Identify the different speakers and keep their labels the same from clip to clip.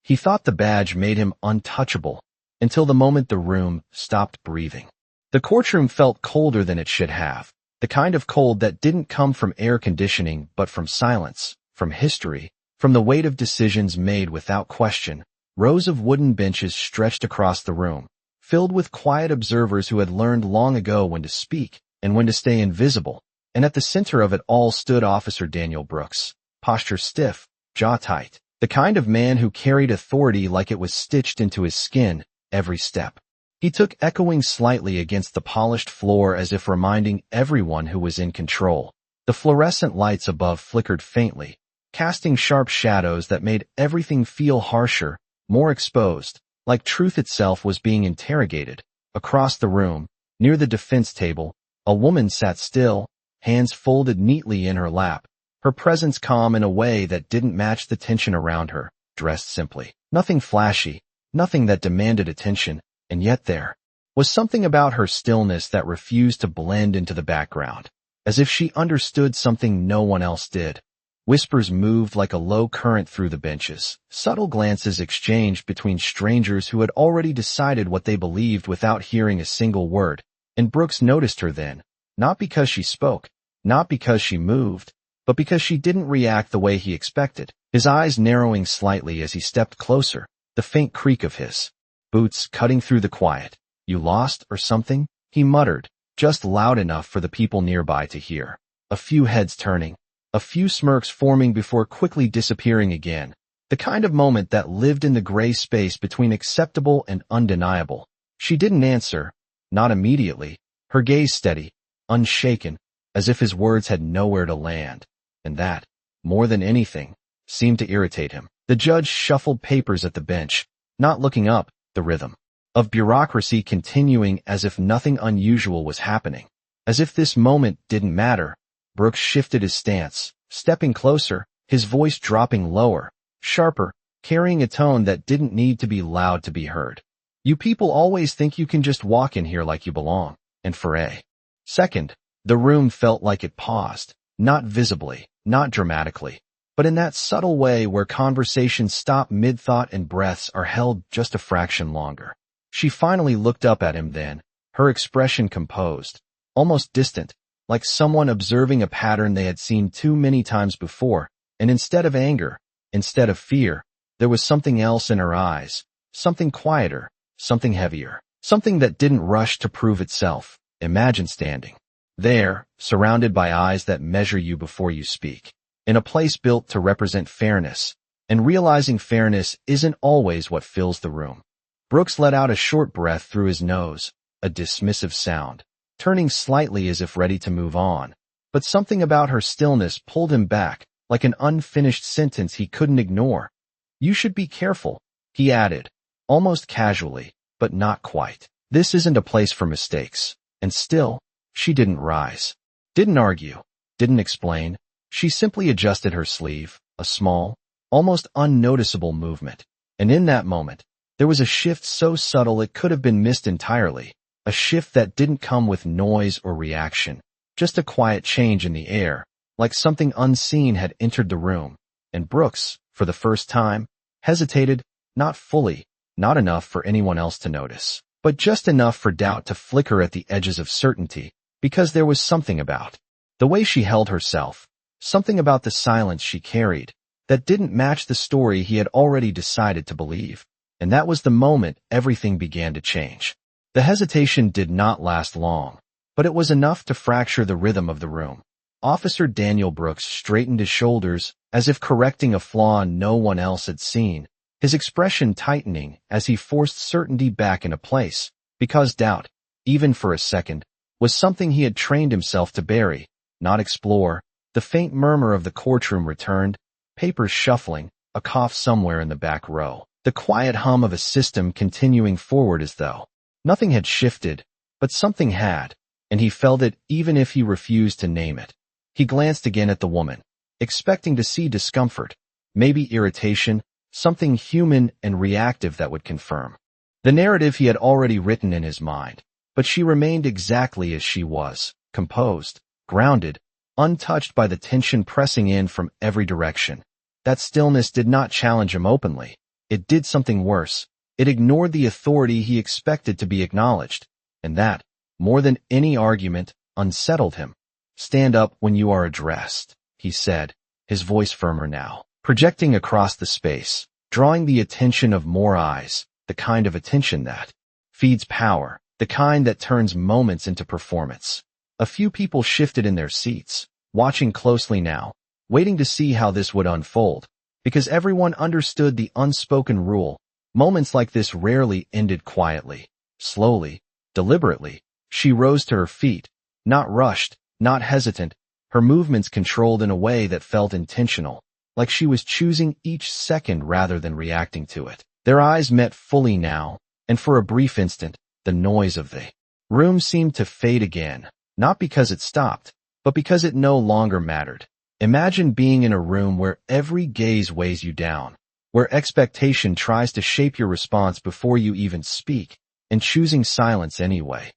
Speaker 1: He thought the badge made him untouchable, until the moment the room stopped breathing. The courtroom felt colder than it should have, the kind of cold that didn't come from air conditioning but from silence, from history, from the weight of decisions made without question. Rows of wooden benches stretched across the room, filled with quiet observers who had learned long ago when to speak and when to stay invisible, and at the center of it all stood Officer Daniel Brooks, posture stiff, jaw tight, the kind of man who carried authority like it was stitched into his skin every step. He took echoing slightly against the polished floor as if reminding everyone who was in control. The fluorescent lights above flickered faintly, casting sharp shadows that made everything feel harsher, more exposed, like truth itself was being interrogated. Across the room, near the defense table, a woman sat still, hands folded neatly in her lap, her presence calm in a way that didn't match the tension around her, dressed simply. Nothing flashy, nothing that demanded attention, and yet there was something about her stillness that refused to blend into the background, as if she understood something no one else did. Whispers moved like a low current through the benches, subtle glances exchanged between strangers who had already decided what they believed without hearing a single word, and Brooks noticed her then, not because she spoke, not because she moved, but because she didn't react the way he expected, his eyes narrowing slightly as he stepped closer, the faint creak of his boots cutting through the quiet. "You lost or something?" he muttered, just loud enough for the people nearby to hear. A few heads turning, a few smirks forming before quickly disappearing again, the kind of moment that lived in the gray space between acceptable and undeniable. She didn't answer, not immediately, her gaze steady, unshaken, as if his words had nowhere to land, and that, more than anything, seemed to irritate him. The judge shuffled papers at the bench, not looking up, the rhythm of bureaucracy continuing as if nothing unusual was happening. As if this moment didn't matter, Brooks shifted his stance, stepping closer, his voice dropping lower, sharper, carrying a tone that didn't need to be loud to be heard. "You people always think you can just walk in here like you belong, and for a second, the room felt like it paused, not visibly, not dramatically, but in that subtle way where conversations stop mid-thought and breaths are held just a fraction longer. She finally looked up at him then, her expression composed, almost distant, like someone observing a pattern they had seen too many times before, and instead of anger, instead of fear, there was something else in her eyes, something quieter, something heavier, something that didn't rush to prove itself. Imagine standing there, surrounded by eyes that measure you before you speak, in a place built to represent fairness, and realizing fairness isn't always what fills the room. Brooks let out a short breath through his nose, a dismissive sound, turning slightly as if ready to move on, but something about her stillness pulled him back, like an unfinished sentence he couldn't ignore. "You should be careful," he added, almost casually, but not quite. "This isn't a place for mistakes." And still, she didn't rise, didn't argue, didn't explain. She simply adjusted her sleeve, a small, almost unnoticeable movement. And in that moment, there was a shift so subtle it could have been missed entirely, a shift that didn't come with noise or reaction, just a quiet change in the air, like something unseen had entered the room. And Brooks, for the first time, hesitated, not fully, not enough for anyone else to notice, but just enough for doubt to flicker at the edges of certainty, because there was something about the way she held herself, something about the silence she carried, that didn't match the story he had already decided to believe. And that was the moment everything began to change. The hesitation did not last long, but it was enough to fracture the rhythm of the room. Officer Daniel Brooks straightened his shoulders, as if correcting a flaw no one else had seen, his expression tightening as he forced certainty back into place, because doubt, even for a second, was something he had trained himself to bury, not explore. The faint murmur of the courtroom returned, papers shuffling, a cough somewhere in the back row, the quiet hum of a system continuing forward as though nothing had shifted, but something had, and he felt it even if he refused to name it. He glanced again at the woman, expecting to see discomfort, maybe irritation, something human and reactive that would confirm the narrative he had already written in his mind. But she remained exactly as she was, composed, grounded, untouched by the tension pressing in from every direction. That stillness did not challenge him openly, It did something worse. It ignored the authority he expected to be acknowledged, and that, more than any argument, unsettled him. "Stand up when you are addressed," he said, his voice firmer now, projecting across the space, drawing the attention of more eyes, the kind of attention that feeds power, the kind that turns moments into performance. A few people shifted in their seats, watching closely now, waiting to see how this would unfold, because everyone understood the unspoken rule. Moments like this rarely ended quietly. Slowly, deliberately, she rose to her feet, not rushed, not hesitant, her movements controlled in a way that felt intentional, like she was choosing each second rather than reacting to it. Their eyes met fully now, and for a brief instant, the noise of the room seemed to fade again, not because it stopped, but because it no longer mattered. Imagine being in a room where every gaze weighs you down, where expectation tries to shape your response before you even speak, and choosing silence anyway.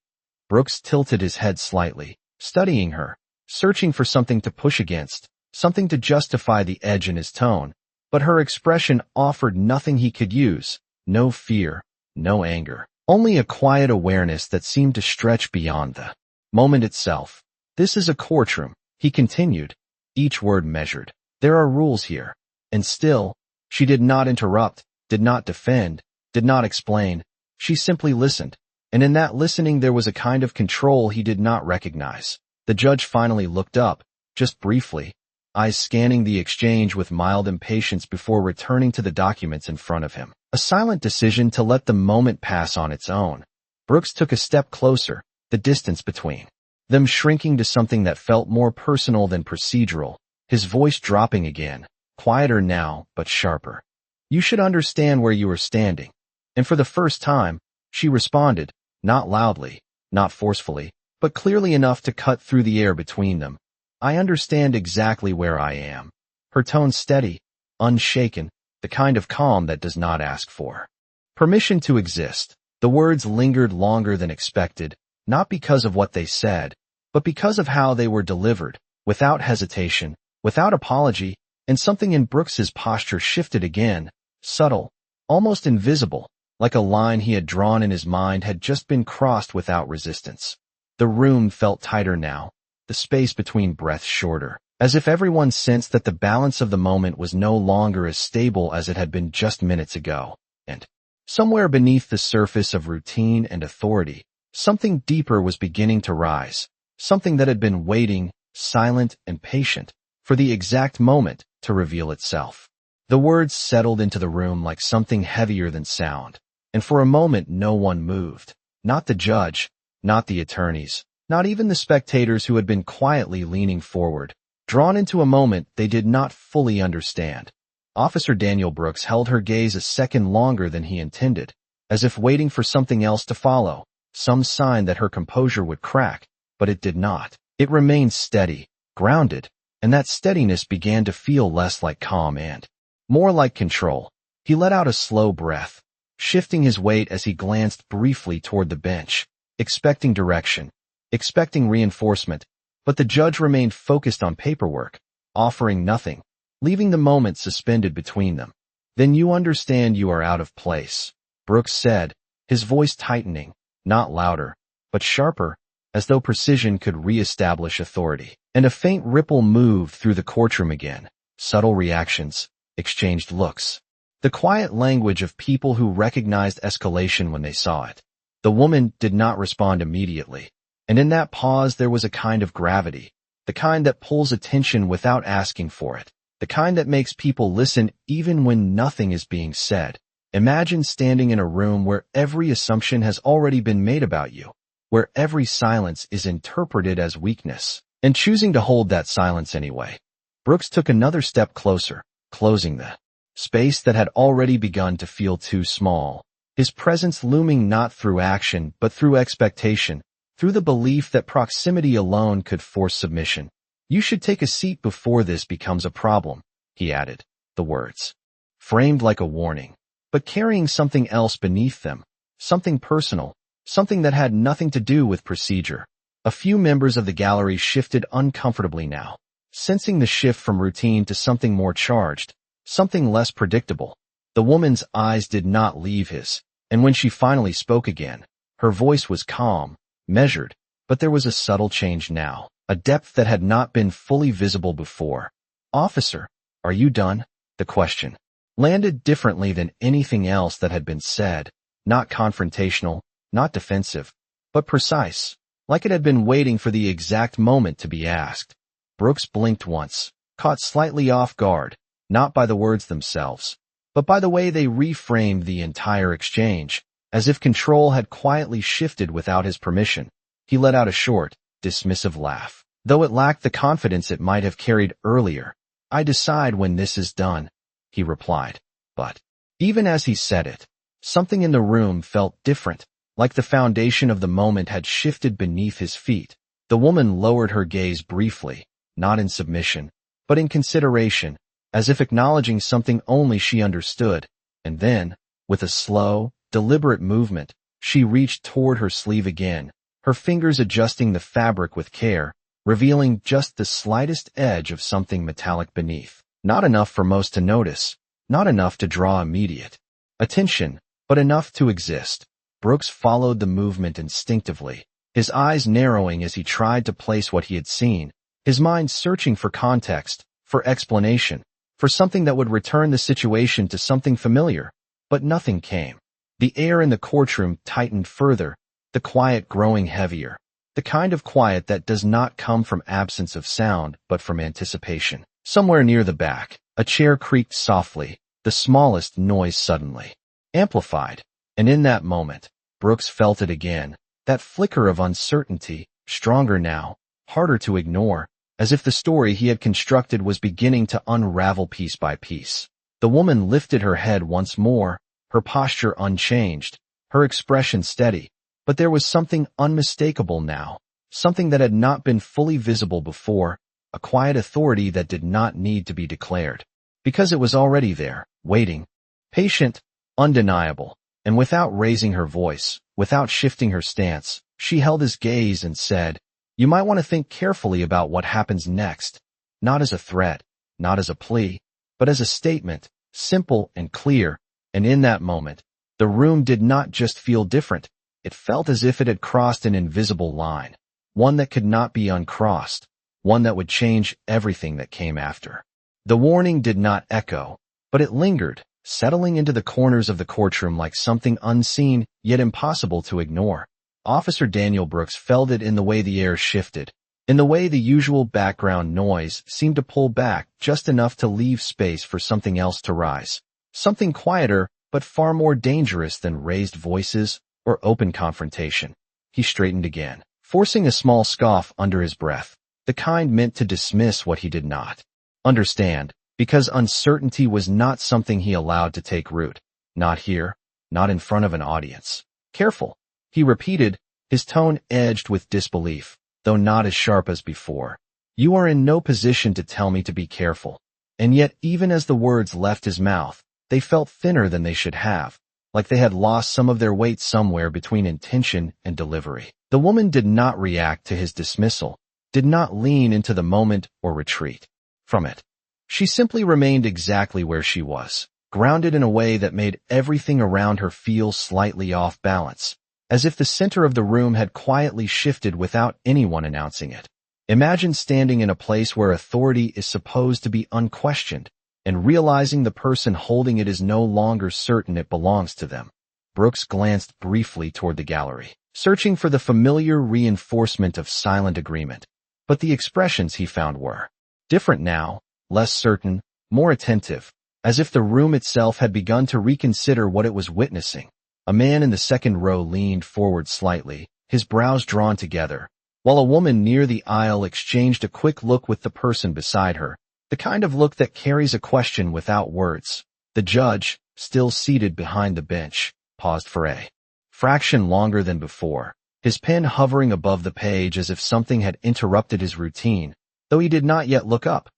Speaker 1: Brooks tilted his head slightly, studying her, searching for something to push against, something to justify the edge in his tone, but her expression offered nothing he could use, no fear, no anger, only a quiet awareness that seemed to stretch beyond the moment itself. "This is a courtroom," he continued, each word measured. "There are rules here." And still, she did not interrupt, did not defend, did not explain. She simply listened, and in that listening there was a kind of control he did not recognize. The judge finally looked up, just briefly, eyes scanning the exchange with mild impatience before returning to the documents in front of him. A silent decision to let the moment pass on its own. Brooks took a step closer, the distance between them shrinking to something that felt more personal than procedural, his voice dropping again, quieter now, but sharper. "You should understand where you are standing." And for the first time, she responded, not loudly, not forcefully, but clearly enough to cut through the air between them. "I understand exactly where I am." Her tone steady, unshaken, the kind of calm that does not ask for permission to exist. The words lingered longer than expected, not because of what they said, but because of how they were delivered, without hesitation, without apology, and something in Brooks's posture shifted again, subtle, almost invisible, like a line he had drawn in his mind had just been crossed without resistance. The room felt tighter now, the space between breaths shorter, as if everyone sensed that the balance of the moment was no longer as stable as it had been just minutes ago, and somewhere beneath the surface of routine and authority, something deeper was beginning to rise, something that had been waiting, silent and patient, for the exact moment to reveal itself. The words settled into the room like something heavier than sound, and for a moment no one moved, not the judge, not the attorneys, not even the spectators who had been quietly leaning forward, drawn into a moment they did not fully understand. Officer Daniel Brooks held her gaze a second longer than he intended, as if waiting for something else to follow, some sign that her composure would crack, but it did not. It remained steady, grounded, and that steadiness began to feel less like calm and more like control. He let out a slow breath, shifting his weight as he glanced briefly toward the bench, expecting direction, expecting reinforcement, but the judge remained focused on paperwork, offering nothing, leaving the moment suspended between them. "Then you understand you are out of place," Brooks said, his voice tightening, not louder, but sharper, as though precision could re-establish authority. And a faint ripple moved through the courtroom again, subtle reactions, exchanged looks. The quiet language of people who recognized escalation when they saw it. The woman did not respond immediately, and in that pause there was a kind of gravity, the kind that pulls attention without asking for it, the kind that makes people listen even when nothing is being said. Imagine standing in a room where every assumption has already been made about you, where every silence is interpreted as weakness, and choosing to hold that silence anyway. Brooks took another step closer, closing the space that had already begun to feel too small, his presence looming not through action but through expectation, through the belief that proximity alone could force submission. "You should take a seat before this becomes a problem," he added, the words framed like a warning, but carrying something else beneath them, something personal, something that had nothing to do with procedure. A few members of the gallery shifted uncomfortably now, sensing the shift from routine to something more charged, something less predictable. The woman's eyes did not leave his, and when she finally spoke again, her voice was calm, measured, but there was a subtle change now, a depth that had not been fully visible before. "Officer, are you done?" The question landed differently than anything else that had been said, not confrontational, not defensive, but precise, like it had been waiting for the exact moment to be asked. Brooks blinked once, caught slightly off guard, not by the words themselves, but by the way they reframed the entire exchange, as if control had quietly shifted without his permission. He let out a short, dismissive laugh, though it lacked the confidence it might have carried earlier. "I decide when this is done," he replied. But even as he said it, something in the room felt different, like the foundation of the moment had shifted beneath his feet. The woman lowered her gaze briefly, not in submission, but in consideration, as if acknowledging something only she understood, and then, with a slow, deliberate movement, she reached toward her sleeve again, her fingers adjusting the fabric with care, revealing just the slightest edge of something metallic beneath. Not enough for most to notice, not enough to draw immediate attention, but enough to exist. Brooks followed the movement instinctively, his eyes narrowing as he tried to place what he had seen, his mind searching for context, for explanation, for something that would return the situation to something familiar, but nothing came. The air in the courtroom tightened further, the quiet growing heavier, the kind of quiet that does not come from absence of sound but from anticipation. Somewhere near the back, a chair creaked softly, the smallest noise suddenly amplified, and in that moment, Brooks felt it again, that flicker of uncertainty, stronger now, harder to ignore, as if the story he had constructed was beginning to unravel piece by piece. The woman lifted her head once more, her posture unchanged, her expression steady, but there was something unmistakable now, something that had not been fully visible before, a quiet authority that did not need to be declared, because it was already there, waiting, patient, undeniable, and without raising her voice, without shifting her stance, she held his gaze and said, "You might want to think carefully about what happens next," not as a threat, not as a plea, but as a statement, simple and clear, and in that moment, the room did not just feel different, it felt as if it had crossed an invisible line, one that could not be uncrossed, one that would change everything that came after. The warning did not echo, but it lingered, settling into the corners of the courtroom like something unseen yet impossible to ignore. Officer Daniel Brooks felt it in the way the air shifted, in the way the usual background noise seemed to pull back just enough to leave space for something else to rise, something quieter but far more dangerous than raised voices or open confrontation. He straightened again, forcing a small scoff under his breath, the kind meant to dismiss what he did not understand, because uncertainty was not something he allowed to take root. Not here, not in front of an audience. "Careful," he repeated, his tone edged with disbelief, though not as sharp as before. "You are in no position to tell me to be careful." And yet even as the words left his mouth, they felt thinner than they should have, like they had lost some of their weight somewhere between intention and delivery. The woman did not react to his dismissal, did not lean into the moment or retreat from it. She simply remained exactly where she was, grounded in a way that made everything around her feel slightly off balance, as if the center of the room had quietly shifted without anyone announcing it. Imagine standing in a place where authority is supposed to be unquestioned, and realizing the person holding it is no longer certain it belongs to them. Brooks glanced briefly toward the gallery, searching for the familiar reinforcement of silent agreement, but the expressions he found were different now, less certain, more attentive, as if the room itself had begun to reconsider what it was witnessing. A man in the second row leaned forward slightly, his brows drawn together, while a woman near the aisle exchanged a quick look with the person beside her, the kind of look that carries a question without words. The judge, still seated behind the bench, paused for a fraction longer than before, his pen hovering above the page as if something had interrupted his routine, though he did not yet look up.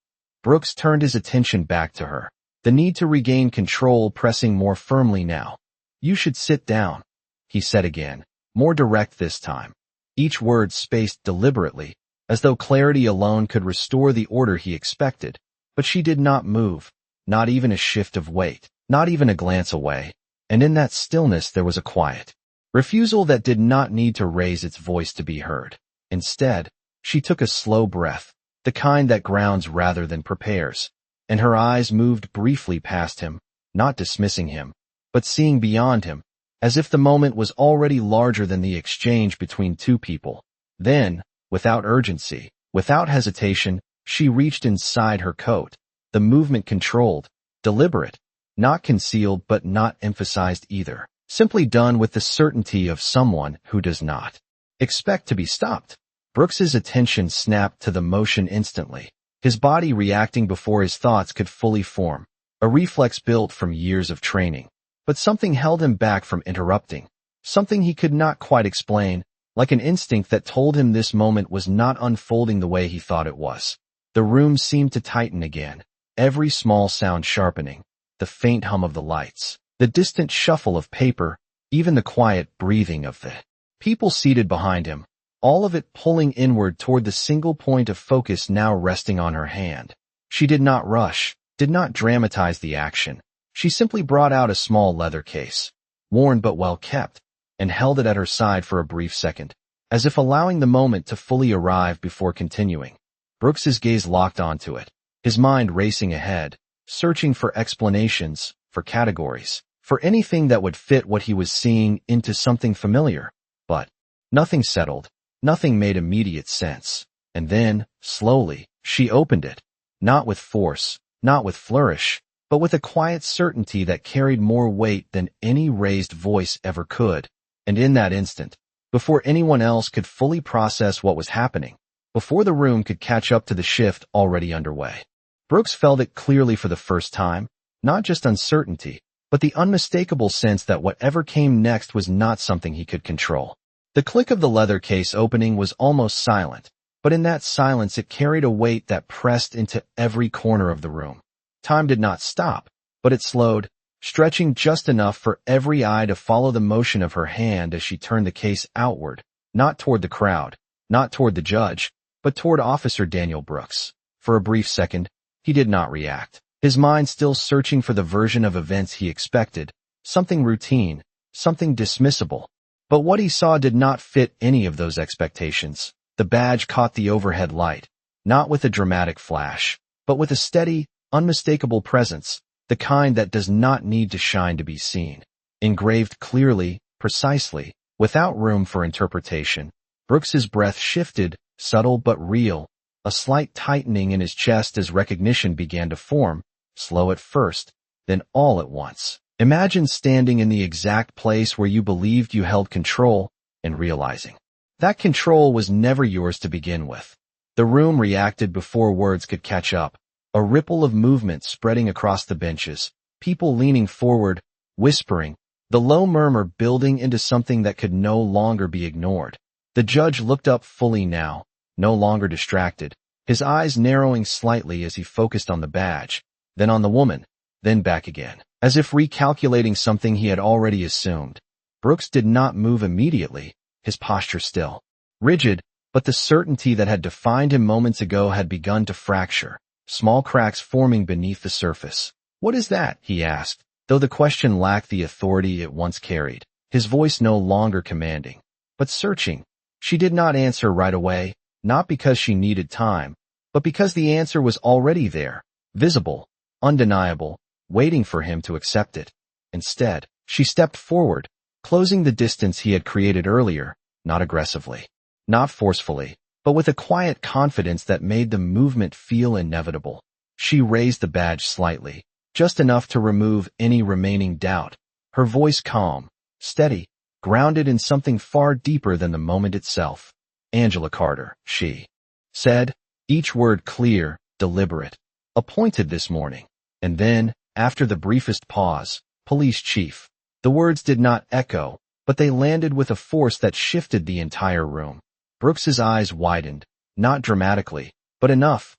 Speaker 1: Brooks turned his attention back to her, the need to regain control pressing more firmly now. "You should sit down," he said again, more direct this time, each word spaced deliberately, as though clarity alone could restore the order he expected, but she did not move, not even a shift of weight. not even a glance away, and in that stillness there was a quiet refusal that did not need to raise its voice to be heard. Instead, she took a slow breath, the kind that grounds rather than prepares, and her eyes moved briefly past him, not dismissing him, but seeing beyond him, as if the moment was already larger than the exchange between two people. Then, without urgency, without hesitation, she reached inside her coat, the movement controlled, deliberate, not concealed but not emphasized either, simply done with the certainty of someone who does not expect to be stopped. Brooks's attention snapped to the motion instantly, his body reacting before his thoughts could fully form, a reflex built from years of training. But something held him back from interrupting, something he could not quite explain, like an instinct that told him this moment was not unfolding the way he thought it was. The room seemed to tighten again, every small sound sharpening, the faint hum of the lights, the distant shuffle of paper, even the quiet breathing of the people seated behind him, all of it pulling inward toward the single point of focus now resting on her hand. She did not rush, did not dramatize the action. She simply brought out a small leather case, worn but well kept, and held it at her side for a brief second, as if allowing the moment to fully arrive before continuing. Brooks's gaze locked onto it, his mind racing ahead, searching for explanations, for categories, for anything that would fit what he was seeing into something familiar. But nothing settled, nothing made immediate sense. And then, slowly, she opened it, not with force, not with flourish, but with a quiet certainty that carried more weight than any raised voice ever could. And in that instant, before anyone else could fully process what was happening, before the room could catch up to the shift already underway, Brooks felt it clearly for the first time, not just uncertainty, but the unmistakable sense that whatever came next was not something he could control. The click of the leather case opening was almost silent, but in that silence it carried a weight that pressed into every corner of the room. Time did not stop, but it slowed, stretching just enough for every eye to follow the motion of her hand as she turned the case outward, not toward the crowd, not toward the judge, but toward Officer Daniel Brooks. For a brief second, he did not react, his mind still searching for the version of events he expected, something routine, something dismissible. But what he saw did not fit any of those expectations. The badge caught the overhead light, not with a dramatic flash, but with a steady, unmistakable presence, the kind that does not need to shine to be seen. Engraved clearly, precisely, without room for interpretation. Brooks's breath shifted, subtle but real, a slight tightening in his chest as recognition began to form, slow at first, then all at once. Imagine standing in the exact place where you believed you held control and realizing that control was never yours to begin with. The room reacted before words could catch up. A ripple of movement spreading across the benches, people leaning forward, whispering, the low murmur building into something that could no longer be ignored. The judge looked up fully now, no longer distracted, his eyes narrowing slightly as he focused on the badge, then on the woman, then back again, as if recalculating something he had already assumed. Brooks did not move immediately, his posture still, rigid, but the certainty that had defined him moments ago had begun to fracture, small cracks forming beneath the surface. "What is that?" he asked, though the question lacked the authority it once carried, his voice no longer commanding, but searching. She did not answer right away, not because she needed time, but because the answer was already there, visible, undeniable, waiting for him to accept it. Instead, she stepped forward, closing the distance he had created earlier, not aggressively, not forcefully, but with a quiet confidence that made the movement feel inevitable. She raised the badge slightly, just enough to remove any remaining doubt, her voice calm, steady, grounded in something far deeper than the moment itself. "Angela Carter," she said, each word clear, deliberate. "Appointed this morning." And then, after the briefest pause, "Police Chief." The words did not echo, but they landed with a force that shifted the entire room. Brooks's eyes widened, not dramatically, but enough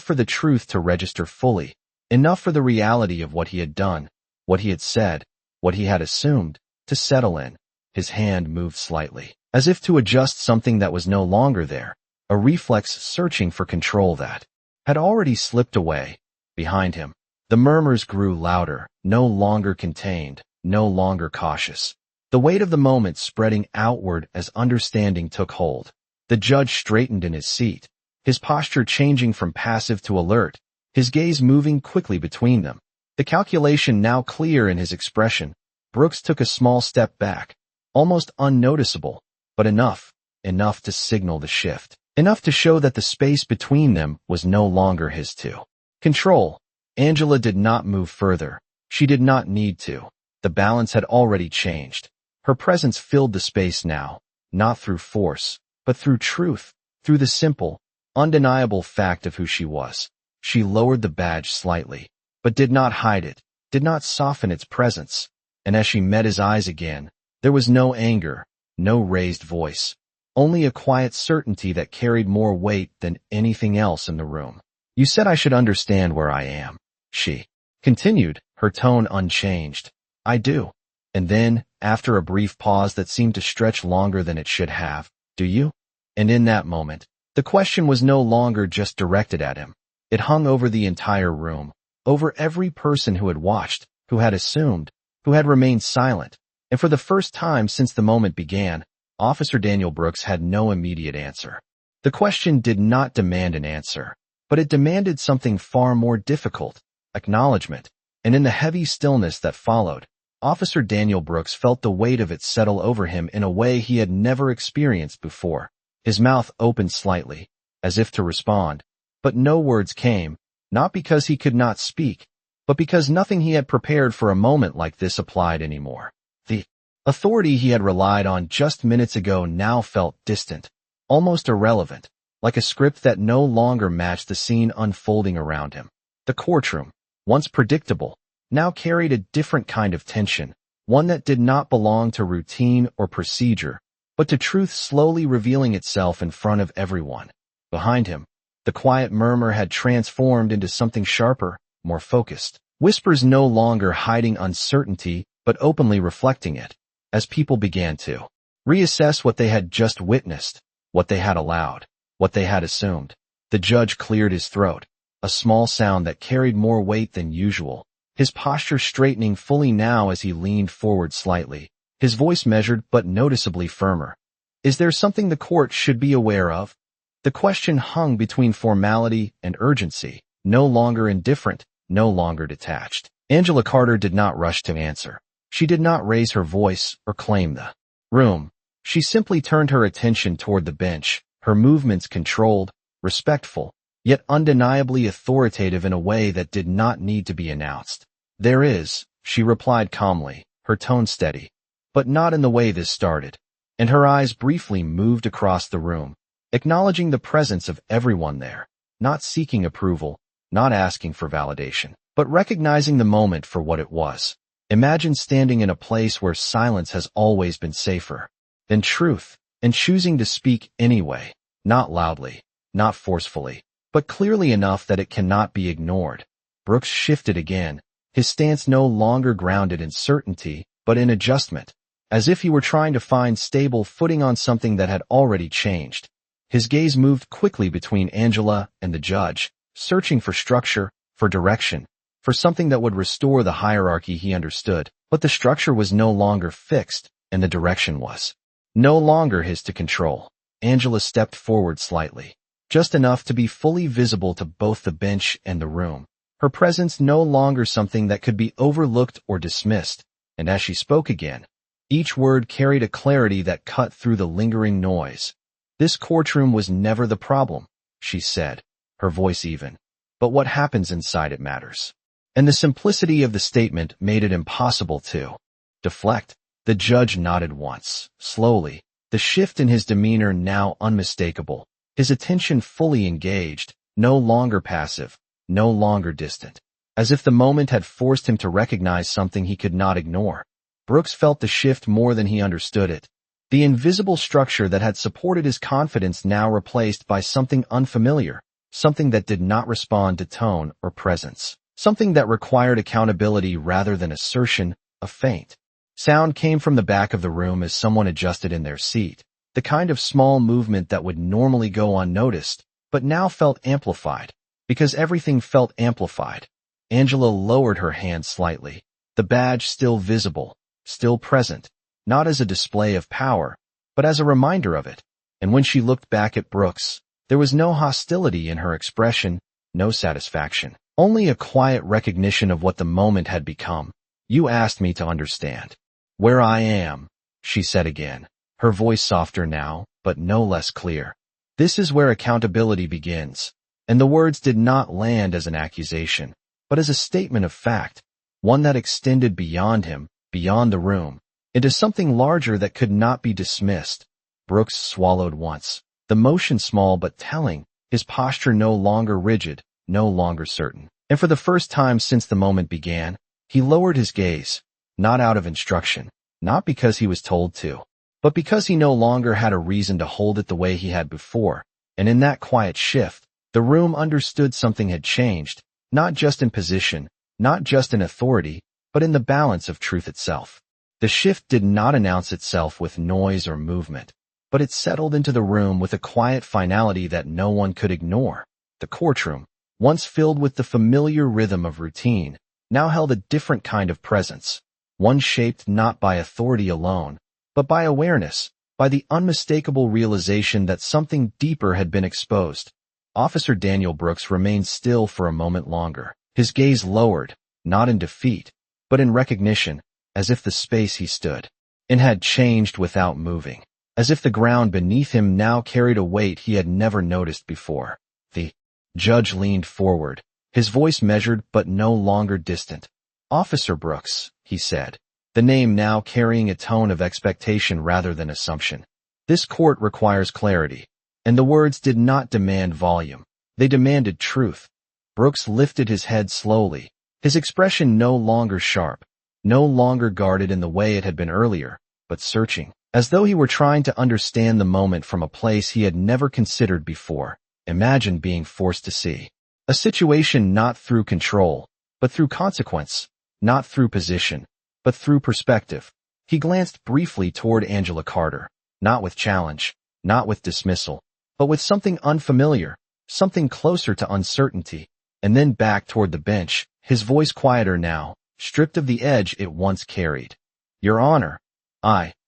Speaker 1: for the truth to register fully, enough for the reality of what he had done, what he had said, what he had assumed, to settle in. His hand moved slightly, as if to adjust something that was no longer there, a reflex searching for control that had already slipped away. Behind him, The murmurs grew louder, no longer contained, no longer cautious. The weight of the moment spreading outward as understanding took hold. The judge straightened in his seat, his posture changing from passive to alert, his gaze moving quickly between them. The calculation now clear in his expression, Brooks took a small step back, almost unnoticeable, but enough to signal the shift. Enough to show that the space between them was no longer his to control. Angela did not move further. She did not need to. The balance had already changed. Her presence filled the space now, not through force, but through truth, through the simple, undeniable fact of who she was. She lowered the badge slightly, but did not hide it, did not soften its presence. And as she met his eyes again, there was no anger, no raised voice, only a quiet certainty that carried more weight than anything else in the room. "You said I should understand where I am," she continued, her tone unchanged. "I do." And then, after a brief pause that seemed to stretch longer than it should have, "Do you?" And in that moment, the question was no longer just directed at him. It hung over the entire room, over every person who had watched, who had assumed, who had remained silent. And for the first time since the moment began, Officer Daniel Brooks had no immediate answer. The question did not demand an answer, but it demanded something far more difficult, acknowledgement. And in the heavy stillness that followed, Officer Daniel Brooks felt the weight of it settle over him in a way he had never experienced before. His mouth opened slightly, as if to respond, but no words came, not because he could not speak, but because nothing he had prepared for a moment like this applied anymore. The authority he had relied on just minutes ago now felt distant, almost irrelevant, like a script that no longer matched the scene unfolding around him. The courtroom, once predictable, now carried a different kind of tension, one that did not belong to routine or procedure, but to truth slowly revealing itself in front of everyone. Behind him, the quiet murmur had transformed into something sharper, more focused. Whispers no longer hiding uncertainty, but openly reflecting it, as people began to reassess what they had just witnessed, what they had allowed, what they had assumed. The judge cleared his throat, a small sound that carried more weight than usual, his posture straightening fully now as he leaned forward slightly, his voice measured but noticeably firmer. "Is there something the court should be aware of?" The question hung between formality and urgency, no longer indifferent, no longer detached. Angela Carter did not rush to answer. She did not raise her voice or claim the room. She simply turned her attention toward the bench, her movements controlled, respectful, yet undeniably authoritative in a way that did not need to be announced. "There is," she replied calmly, her tone steady, "but not in the way this started." And her eyes briefly moved across the room, acknowledging the presence of everyone there, not seeking approval, not asking for validation, but recognizing the moment for what it was. Imagine standing in a place where silence has always been safer than truth, and choosing to speak anyway, not loudly, not forcefully, but clearly enough that it cannot be ignored. Brooks shifted again, his stance no longer grounded in certainty, but in adjustment, as if he were trying to find stable footing on something that had already changed. His gaze moved quickly between Angela and the judge, searching for structure, for direction, for something that would restore the hierarchy he understood. But the structure was no longer fixed, and the direction was no longer his to control. Angela stepped forward slightly, just enough to be fully visible to both the bench and the room, her presence no longer something that could be overlooked or dismissed. And as she spoke again, each word carried a clarity that cut through the lingering noise. "This courtroom was never the problem," she said, her voice even, "but what happens inside it matters." And the simplicity of the statement made it impossible to deflect. The judge nodded once, slowly, the shift in his demeanor now unmistakable, his attention fully engaged, no longer passive, no longer distant, as if the moment had forced him to recognize something he could not ignore. Brooks felt the shift more than he understood it. The invisible structure that had supported his confidence now replaced by something unfamiliar, something that did not respond to tone or presence, something that required accountability rather than assertion. A faint sound came from the back of the room as someone adjusted in their seat, the kind of small movement that would normally go unnoticed, but now felt amplified, because everything felt amplified. Angela lowered her hand slightly, the badge still visible, still present, not as a display of power, but as a reminder of it. And when she looked back at Brooks, there was no hostility in her expression, no satisfaction, only a quiet recognition of what the moment had become. "You asked me to understand where I am," she said again, her voice softer now, but no less clear. "This is where accountability begins." And the words did not land as an accusation, but as a statement of fact, one that extended beyond him, beyond the room, into something larger that could not be dismissed. Brooks swallowed once, the motion small but telling, his posture no longer rigid, no longer certain. And for the first time since the moment began, he lowered his gaze, not out of instruction, not because he was told to, but because he no longer had a reason to hold it the way he had before. And in that quiet shift, the room understood something had changed, not just in position, not just in authority, but in the balance of truth itself. The shift did not announce itself with noise or movement, but it settled into the room with a quiet finality that no one could ignore. The courtroom, once filled with the familiar rhythm of routine, now held a different kind of presence, one shaped not by authority alone, but by awareness, by the unmistakable realization that something deeper had been exposed. Officer Daniel Brooks remained still for a moment longer, his gaze lowered, not in defeat, but in recognition, as if the space he stood in had changed without moving, as if the ground beneath him now carried a weight he had never noticed before. The judge leaned forward, his voice measured but no longer distant. "Officer Brooks," he said, the name now carrying a tone of expectation rather than assumption. "This court requires clarity." And the words did not demand volume. They demanded truth. Brooks lifted his head slowly, his expression no longer sharp, no longer guarded in the way it had been earlier, but searching, as though he were trying to understand the moment from a place he had never considered before. Imagine being forced to see a situation not through control, but through consequence, not through position, but through perspective. He glanced briefly toward Angela Carter, not with challenge, not with dismissal, but with something unfamiliar, something closer to uncertainty, and then back toward the bench, his voice quieter now, stripped of the edge it once carried. "Your Honor,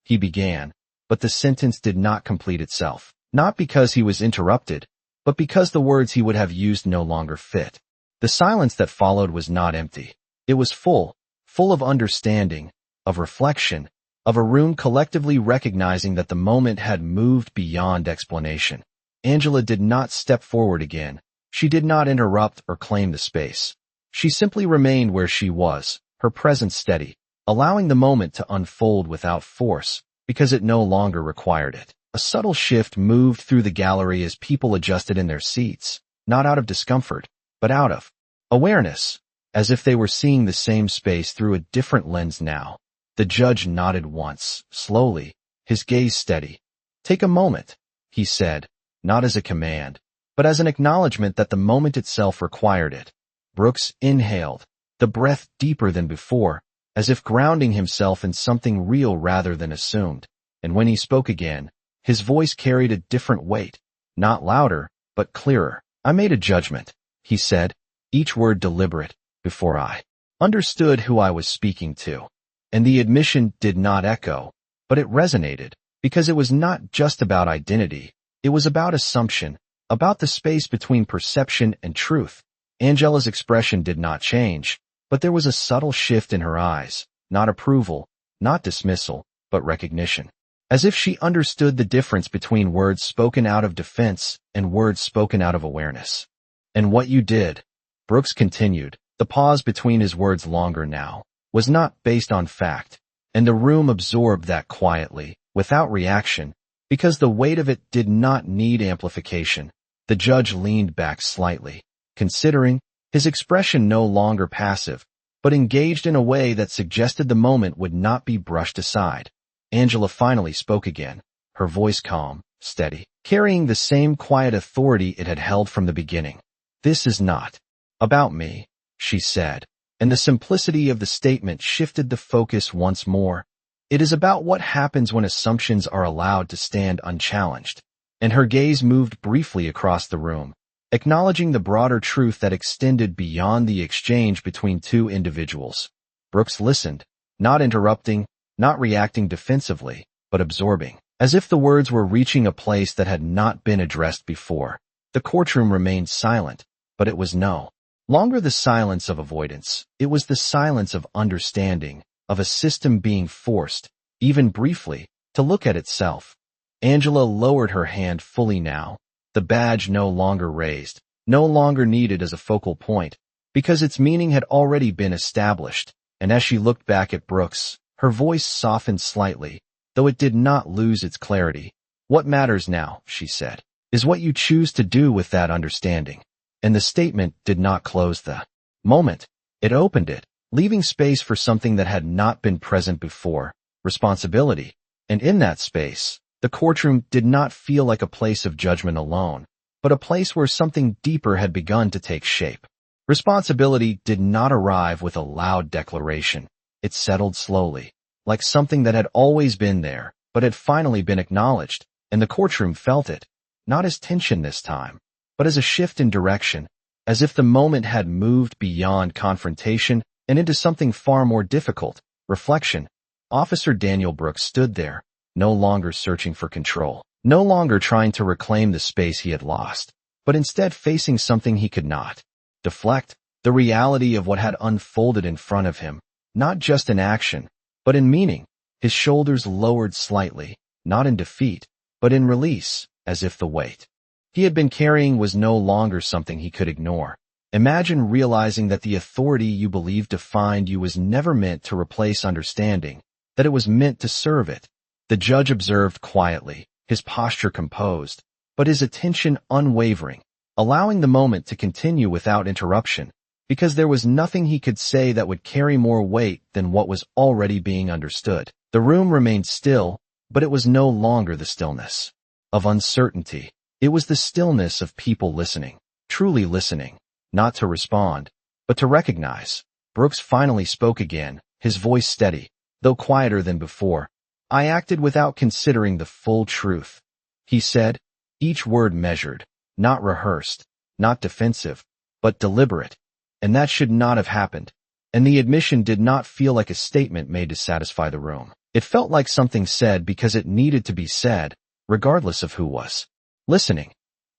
Speaker 1: he began, but the sentence did not complete itself, not because he was interrupted, but because the words he would have used no longer fit. The silence that followed was not empty. It was full of understanding, of reflection, of a room collectively recognizing that the moment had moved beyond explanation. Angela did not step forward again. She did not interrupt or claim the space. She simply remained where she was, her presence steady, allowing the moment to unfold without force, because it no longer required it. A subtle shift moved through the gallery as people adjusted in their seats, not out of discomfort, but out of awareness, as if they were seeing the same space through a different lens now. The judge nodded once, slowly, his gaze steady. "Take a moment," he said, not as a command, but as an acknowledgement that the moment itself required it. Brooks inhaled, the breath deeper than before, as if grounding himself in something real rather than assumed. And when he spoke again, his voice carried a different weight, not louder, but clearer. "I made a judgment," he said, each word deliberate, "before I understood who I was speaking to." And the admission did not echo, but it resonated, because it was not just about identity. It was about assumption, about the space between perception and truth. Angela's expression did not change, but there was a subtle shift in her eyes, not approval, not dismissal, but recognition. As if she understood the difference between words spoken out of defense and words spoken out of awareness. "And what you did," Brooks continued, the pause between his words longer now, "was not based on fact." And the room absorbed that quietly, without reaction, because the weight of it did not need amplification. The judge leaned back slightly, considering, his expression no longer passive, but engaged in a way that suggested the moment would not be brushed aside. Angela finally spoke again, her voice calm, steady, carrying the same quiet authority it had held from the beginning. "This is not about me," she said, and the simplicity of the statement shifted the focus once more. "It is about what happens when assumptions are allowed to stand unchallenged." And her gaze moved briefly across the room, acknowledging the broader truth that extended beyond the exchange between two individuals. Brooks listened, not interrupting, not reacting defensively, but absorbing, as if the words were reaching a place that had not been addressed before. The courtroom remained silent, but it was no longer the silence of avoidance. It was the silence of understanding, of a system being forced, even briefly, to look at itself. Angela lowered her hand fully now, the badge no longer raised, no longer needed as a focal point, because its meaning had already been established, and as she looked back at Brooks, her voice softened slightly, though it did not lose its clarity. "What matters now," she said, "is what you choose to do with that understanding." And the statement did not close the moment. It opened it, leaving space for something that had not been present before, responsibility. And in that space, the courtroom did not feel like a place of judgment alone, but a place where something deeper had begun to take shape. Responsibility did not arrive with a loud declaration. It settled slowly, like something that had always been there, but had finally been acknowledged, and the courtroom felt it, not as tension this time, but as a shift in direction, as if the moment had moved beyond confrontation and into something far more difficult, reflection. Officer Daniel Brooks stood there, no longer searching for control, no longer trying to reclaim the space he had lost, but instead facing something he could not deflect, the reality of what had unfolded in front of him, not just in action, but in meaning. His shoulders lowered slightly, not in defeat, but in release, as if the weight he had been carrying was no longer something he could ignore. Imagine realizing that the authority you believed defined you was never meant to replace understanding, that it was meant to serve it. The judge observed quietly, his posture composed, but his attention unwavering, allowing the moment to continue without interruption, because there was nothing he could say that would carry more weight than what was already being understood. The room remained still, but it was no longer the stillness of uncertainty. It was the stillness of people listening, truly listening, not to respond, but to recognize. Brooks finally spoke again, his voice steady, though quieter than before. "I acted without considering the full truth," he said, each word measured, not rehearsed, not defensive, but deliberate. And that should not have happened. And the admission did not feel like a statement made to satisfy the room. It felt like something said because it needed to be said, regardless of who was listening.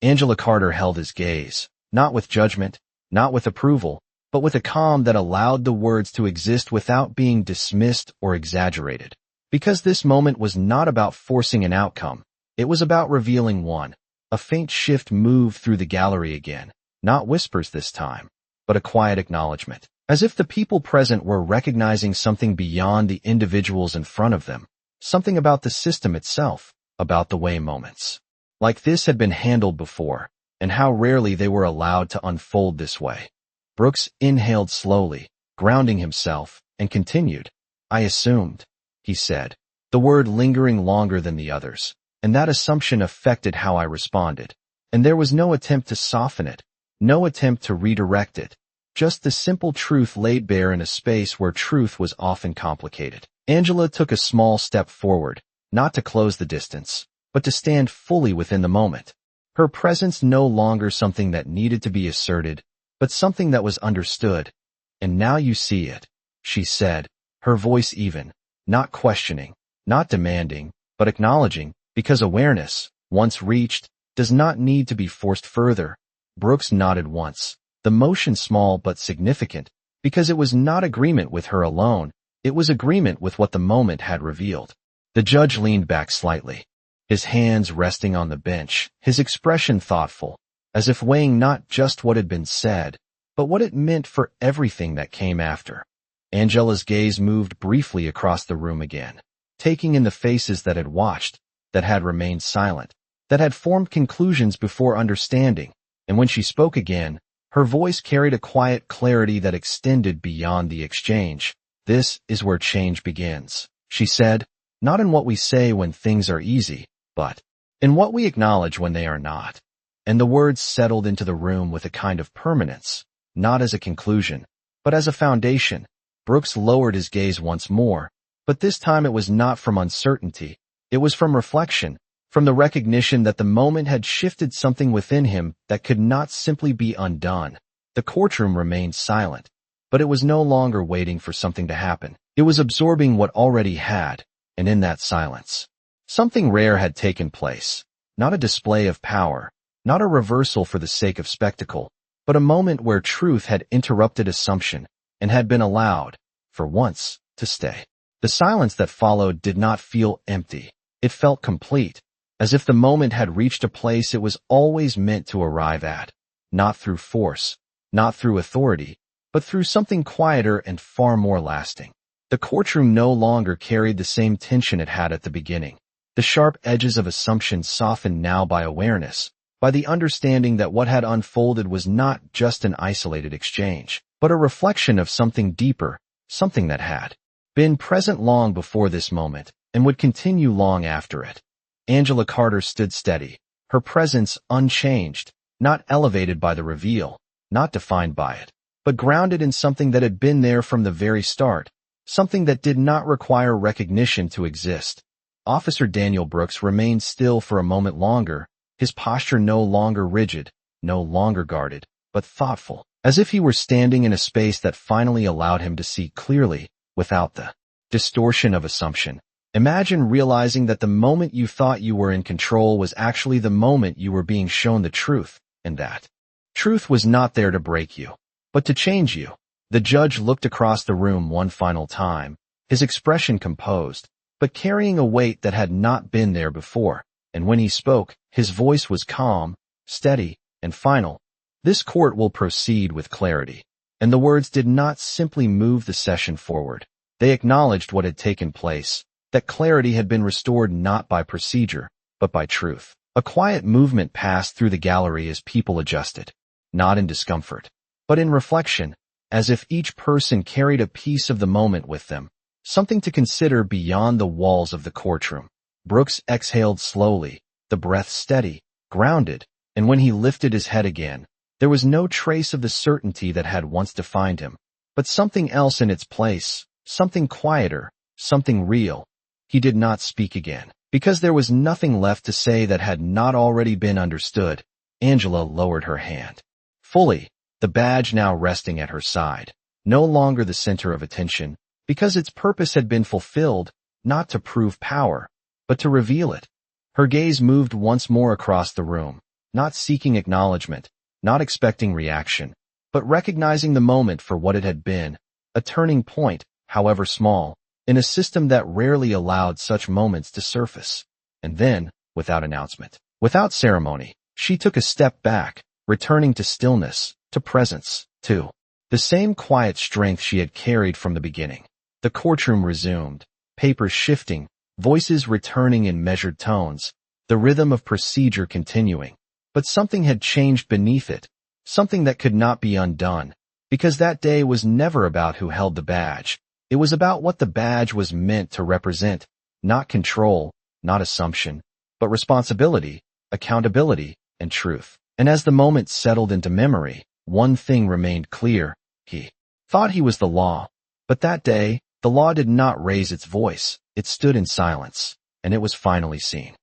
Speaker 1: Angela Carter held his gaze, not with judgment, not with approval, but with a calm that allowed the words to exist without being dismissed or exaggerated. Because this moment was not about forcing an outcome, it was about revealing one. A faint shift moved through the gallery again, not whispers this time, but a quiet acknowledgement, as if the people present were recognizing something beyond the individuals in front of them, something about the system itself, about the way moments like this had been handled before, and how rarely they were allowed to unfold this way. Brooks inhaled slowly, grounding himself, and continued. "I assumed," he said, the word lingering longer than the others, and that assumption affected how I responded. And there was no attempt to soften it, no attempt to redirect it, just the simple truth laid bare in a space where truth was often complicated. Angela took a small step forward, not to close the distance, but to stand fully within the moment. Her presence no longer something that needed to be asserted, but something that was understood. "And now you see it," she said, her voice even, not questioning, not demanding, but acknowledging, because awareness, once reached, does not need to be forced further. Brooks nodded once, the motion small but significant, because it was not agreement with her alone, it was agreement with what the moment had revealed. The judge leaned back slightly, his hands resting on the bench, his expression thoughtful, as if weighing not just what had been said, but what it meant for everything that came after. Angela's gaze moved briefly across the room again, taking in the faces that had watched, that had remained silent, that had formed conclusions before understanding, and when she spoke again, her voice carried a quiet clarity that extended beyond the exchange. "This is where change begins," she said, "not in what we say when things are easy, but in what we acknowledge when they are not." And the words settled into the room with a kind of permanence, not as a conclusion, but as a foundation. Brooks lowered his gaze once more, but this time it was not from uncertainty, it was from reflection, from the recognition that the moment had shifted something within him that could not simply be undone. The courtroom remained silent, but it was no longer waiting for something to happen. It was absorbing what already had, and in that silence, something rare had taken place. Not a display of power, not a reversal for the sake of spectacle, but a moment where truth had interrupted assumption and had been allowed, for once, to stay. The silence that followed did not feel empty. It felt complete, as if the moment had reached a place it was always meant to arrive at, not through force, not through authority, but through something quieter and far more lasting. The courtroom no longer carried the same tension it had at the beginning. The sharp edges of assumption softened now by awareness, by the understanding that what had unfolded was not just an isolated exchange, but a reflection of something deeper, something that had been present long before this moment and would continue long after it. Angela Carter stood steady, her presence unchanged, not elevated by the reveal, not defined by it, but grounded in something that had been there from the very start, something that did not require recognition to exist. Officer Daniel Brooks remained still for a moment longer, his posture no longer rigid, no longer guarded, but thoughtful, as if he were standing in a space that finally allowed him to see clearly, without the distortion of assumption. Imagine realizing that the moment you thought you were in control was actually the moment you were being shown the truth, and that truth was not there to break you, but to change you. The judge looked across the room one final time, his expression composed, but carrying a weight that had not been there before, and when he spoke, his voice was calm, steady, and final. This court will proceed with clarity. And the words did not simply move the session forward. They acknowledged what had taken place, that clarity had been restored not by procedure, but by truth. A quiet movement passed through the gallery as people adjusted, not in discomfort, but in reflection, as if each person carried a piece of the moment with them, something to consider beyond the walls of the courtroom. Brooks exhaled slowly, the breath steady, grounded, and when he lifted his head again, there was no trace of the certainty that had once defined him, but something else in its place, something quieter, something real. He did not speak again, because there was nothing left to say that had not already been understood. Angela lowered her hand. Fully, the badge now resting at her side, no longer the center of attention, because its purpose had been fulfilled, not to prove power, but to reveal it. Her gaze moved once more across the room, not seeking acknowledgement, not expecting reaction, but recognizing the moment for what it had been, a turning point, however small, in a system that rarely allowed such moments to surface. And then, without announcement, without ceremony, she took a step back, returning to stillness, to presence, to the same quiet strength she had carried from the beginning. The courtroom resumed, papers shifting, voices returning in measured tones, the rhythm of procedure continuing. But something had changed beneath it, something that could not be undone, because that day was never about who held the badge. It was about what the badge was meant to represent, not control, not assumption, but responsibility, accountability, and truth. And as the moment settled into memory, one thing remained clear. He thought he was the law, but that day, the law did not raise its voice. It stood in silence, and it was finally seen.